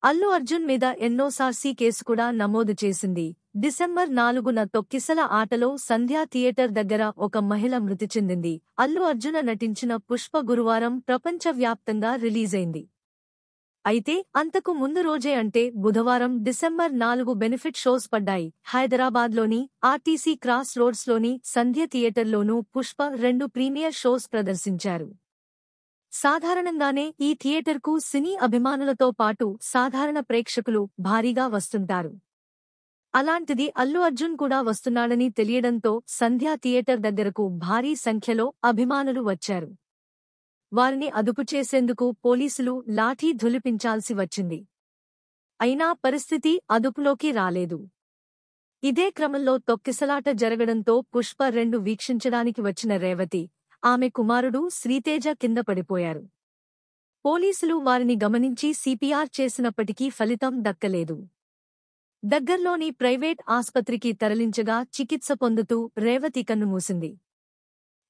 అల్లు అర్జున్ మీద ఎన్నోసార్లు కేసు కూడా నమోదు చేసింది. డిసెంబర్ 4న తొక్కిసల ఆటలో సంధ్యా థియేటర్ దగ్గర ఒక మహిళ మృతి చెందింది. అల్లు అర్జున్ నటించిన పుష్ప గురువారం ప్రపంచవ్యాప్తంగా రిలీజైంది. అయితే అంతకు ముందు రోజే అంటే బుధవారం డిసెంబర్ 4 బెనిఫిట్ షోస్ పడ్డాయి. హైదరాబాద్లోని ఆర్టీసీ క్రాస్ రోడ్స్లోని సంధ్య థియేటర్లోనూ పుష్ప 2 ప్రీమియర్ షోస్ ప్రదర్శించారు. సాధారణంగానే ఈ థియేటర్కు సినీ అభిమానులతో పాటు సాధారణ ప్రేక్షకులు భారీగా వస్తుంటారు. అలాంటిది అల్లు అర్జున్ కూడా వస్తున్నాడని తెలియడంతో సంధ్యా థియేటర్ దగ్గరకు భారీ సంఖ్యలో అభిమానులు వచ్చారు. వారిని అదుపు చేసేందుకు పోలీసులు లాఠీ ఝుళిపించాల్సి వచ్చింది. అయినా పరిస్థితి అదుపులోకి రాలేదు. ఇదే క్రమంలో తొక్కిసలాట జరగడంతో పుష్ప 2 వీక్షించడానికి వచ్చిన రేవతి, ఆమె కుమారుడు శ్రీతేజ కింద పడిపోయారు. పోలీసులు వారిని గమనించి సిపిఆర్ చేసినప్పటికీ ఫలితం దక్కలేదు. దగ్గర్లోని ప్రైవేట్ ఆస్పత్రికి తరలించగా చికిత్స పొందుతూ రేవతి కన్నుమూసింది.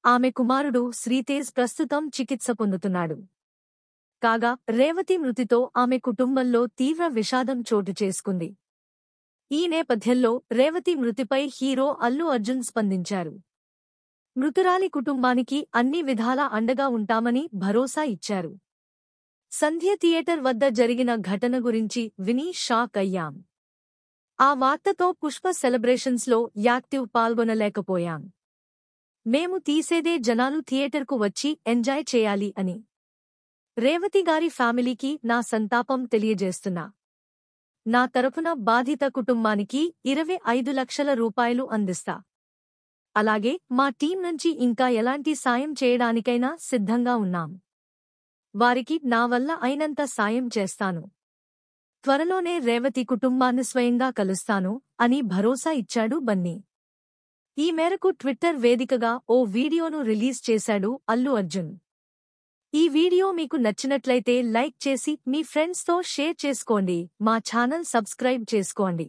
ఆమె కుమారుడు శ్రీతేజ్ ప్రస్తుతం చికిత్స పొందుతున్నాడు. కాగా రేవతి మృతితో ఆమె కుటుంబంలో తీవ్ర విషాదం చోటు చేసుకుంది. ఈ నేపథ్యంలో రేవతి మృతిపై హీరో అల్లు అర్జున్ స్పందించారు. మృతురాలి కుటుంబానికి అన్ని విధాలా అండగా ఉంటామని భరోసా ఇచ్చారు. సంధ్య థియేటర్ వద్ద జరిగిన ఘటన గురించి విని షాక్ అయ్యాం. ఆ వార్తతో పుష్ప సెలబ్రేషన్స్లో యాక్టివ్ పాల్గొనలేకపోయాం. మేము తీసేదే జనాలు థియేటర్కు వచ్చి ఎంజాయ్ చేయాలి అని. రేవతి గారి ఫ్యామిలీకి నా సంతాపం తెలియజేస్తున్నా. నా తరఫున బాధిత కుటుంబానికి 25 లక్షల రూపాయలు అందిస్తా. అలాగే మా టీం నుంచి ఇంకా ఎలాంటి సాయం చేయడానికైనా సిద్ధంగా ఉన్నాం. వారికి నా వల్ల అయినంత సాయం చేస్తాను. త్వరలోనే రేవతి కుటుంబాన్ని స్వయంగా కలుస్తాను అని భరోసా ఇచ్చాడు బన్నీ. ఈ మేరకు ట్విట్టర్ వేదికగా ఓ వీడియోను రిలీజ్ చేశాడు అల్లు అర్జున్. ఈ వీడియో మీకు నచ్చినట్లయితే లైక్ చేసి మీ ఫ్రెండ్స్తో షేర్ చేసుకోండి. మా ఛానల్ సబ్స్క్రైబ్ చేసుకోండి.